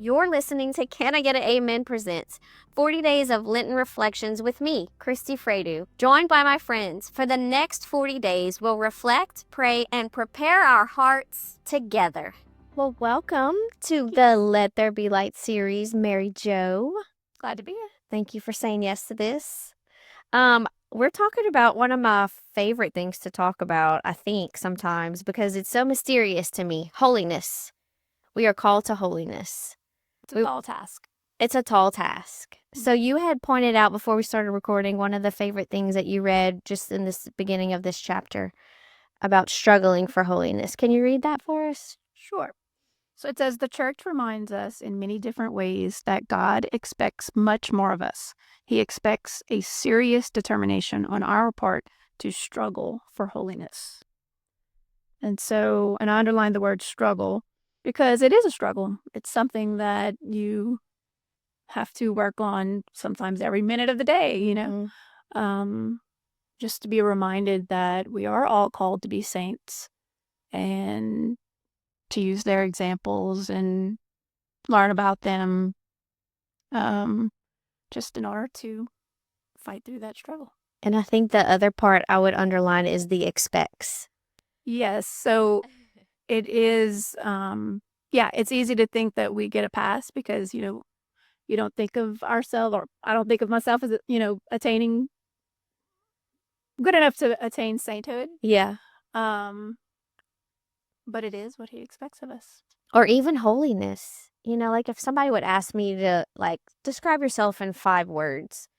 You're listening to Can I Get an Amen Presents 40 Days of Lenten Reflections with me, Christy Fredu, joined by my friends. For the next 40 days, we'll reflect, pray, and prepare our hearts together. Well, welcome to the Let There Be Light series, Mary Jo. Glad to be here. Thank you for saying yes to this. We're talking about one of my favorite things to talk about, I think, sometimes, because it's so mysterious to me. Holiness. We are called to holiness. It's a tall task. It's a tall task. So you had pointed out before we started recording one of the favorite things that you read just in this beginning of this chapter about struggling for holiness. Can you read that for us? Sure. So it says, the church reminds us in many different ways that God expects much more of us. He expects a serious determination on our part to struggle for holiness. And I underlined the word struggle because it is a struggle. It's something that you have to work on sometimes every minute of the day, just to be reminded that we are all called to be saints and to use their examples and learn about them, just in order to fight through that struggle. And I think the other part I would underline is the expects. Yes, so it is, it's easy to think that we get a pass because, you don't think of ourselves, or I don't think of myself as, attaining good enough to attain sainthood. Yeah. But it is what he expects of us. Or even holiness. Like if somebody would ask me to describe yourself in 5 words,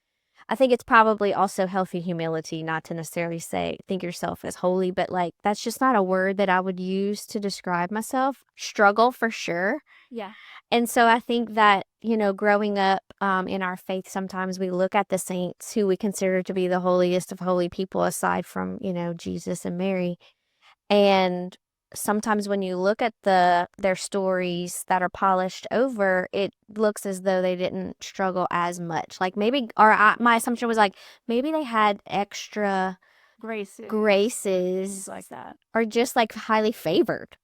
I think it's probably also healthy humility not to necessarily think yourself as holy, but that's just not a word that I would use to describe myself. Struggle for sure. Yeah. And so I think that, growing up in our faith, sometimes we look at the saints who we consider to be the holiest of holy people aside from, Jesus and Mary. And sometimes when you look at their stories that are polished over, it looks as though they didn't struggle as much. My assumption was maybe they had extra graces like that, or just highly favored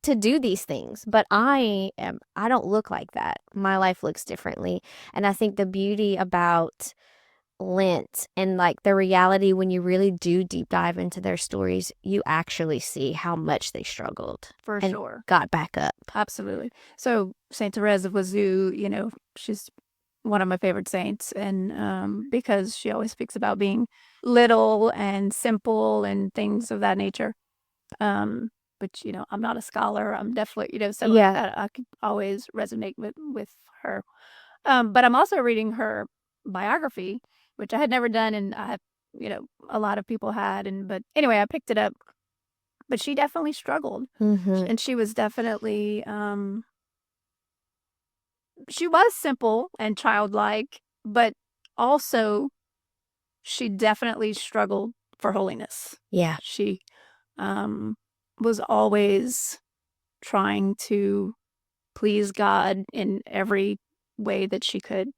to do these things. But I don't look like that. My life looks differently. And I think the beauty about Lent and the reality when you really do deep dive into their stories, you actually see how much they struggled for sure, got back up. Absolutely. So Saint Therese of Lisieux, she's one of my favorite saints, and because she always speaks about being little and simple and things of that nature. But I'm not a scholar. I'm definitely that I could always resonate with her. But I'm also reading her biography, which I had never done, and I have, a lot of people had, but anyway, I picked it up. But she definitely struggled, and she was definitely, she was simple and childlike, but also she definitely struggled for holiness. Yeah. She was always trying to please God in every way that she could.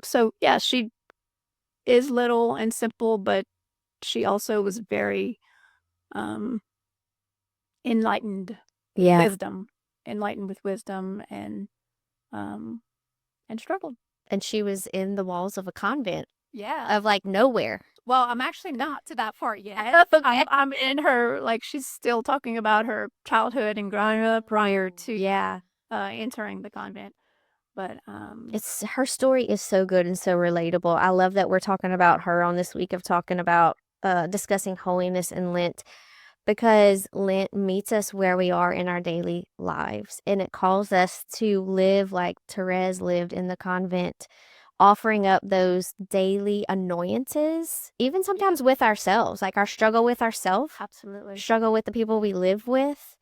So yeah, she is little and simple, but she also was very enlightened with wisdom and struggled. And she was in the walls of a convent. Yeah. Of nowhere. Well, I'm actually not to that part yet. I'm in her, she's still talking about her childhood and growing up prior to entering the convent. But her story is so good and so relatable. I love that we're talking about her on this week of talking about discussing holiness and Lent, because Lent meets us where we are in our daily lives, and it calls us to live like Therese lived in the convent, offering up those daily annoyances, even sometimes with ourselves, our struggle with ourselves. Absolutely. Struggle with the people we live with.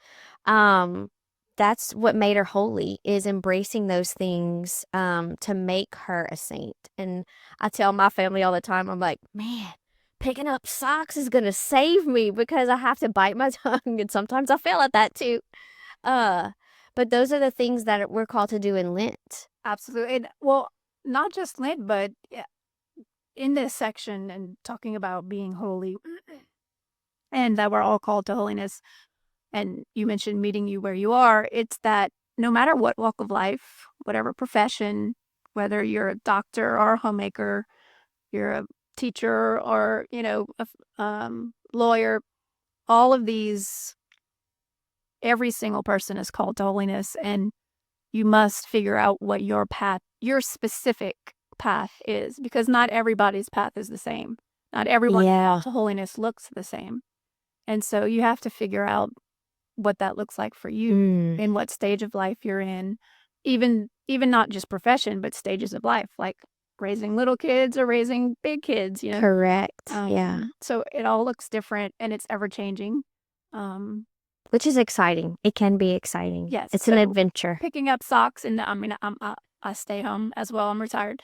That's what made her holy, is embracing those things to make her a saint. And I tell my family all the time, I'm like, man, picking up socks is going to save me because I have to bite my tongue. And sometimes I fail at that too. But those are the things that we're called to do in Lent. Absolutely. And, well, not just Lent, but in this section and talking about being holy and that we're all called to holiness, and you mentioned meeting you where you are, it's that no matter what walk of life, whatever profession, whether you're a doctor or a homemaker, you're a teacher or, a lawyer, all of these, every single person is called to holiness, and you must figure out what your path, your specific path is, because not everybody's path is the same. Not everyone's Yeah. path to holiness looks the same. And so you have to figure out what that looks like for you, Mm, in what stage of life you're in, even not just profession, but stages of life, like raising little kids or raising big kids. correct. Yeah. So it all looks different and it's ever changing. Um, Which is exciting. It can be exciting. yes. It's an So adventure. picking up socks, and I stay home as well. I'm retired.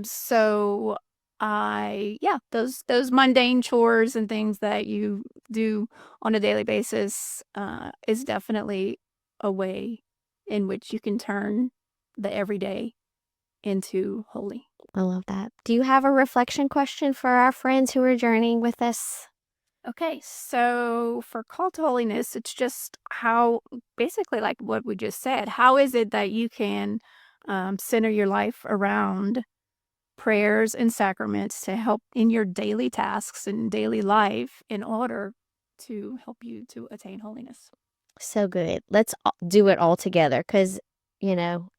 So those mundane chores and things that you do on a daily basis is definitely a way in which you can turn the everyday into holy. I love that. Do you have a reflection question for our friends who are journeying with us? Okay, so for call to holiness, it's just how, basically like what we just said, how is it that you can center your life around prayers and sacraments to help in your daily tasks and daily life in order to help you to attain holiness? So good. Let's do it all together because,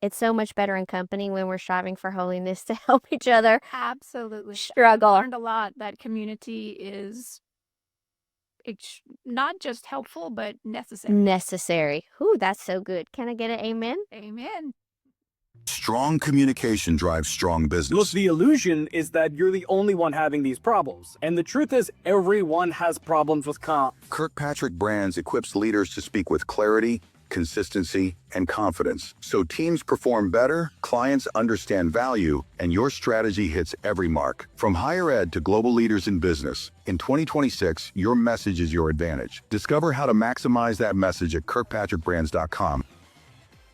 it's so much better in company when we're striving for holiness to help each other Absolutely. I struggle. learned a lot that community is not just helpful, but necessary. Necessary. Ooh, that's so good. Can I get an amen? Amen. Strong communication drives strong Look, business. the illusion is that you're the only one having these problems. And the truth is, everyone has problems with comms. Kirkpatrick Brands equips leaders to speak with clarity, consistency, and confidence. So teams perform better, clients understand value, and your strategy hits every mark. From higher ed to global leaders in business, in 2026, your message is your advantage. Discover how to maximize that message at kirkpatrickbrands.com.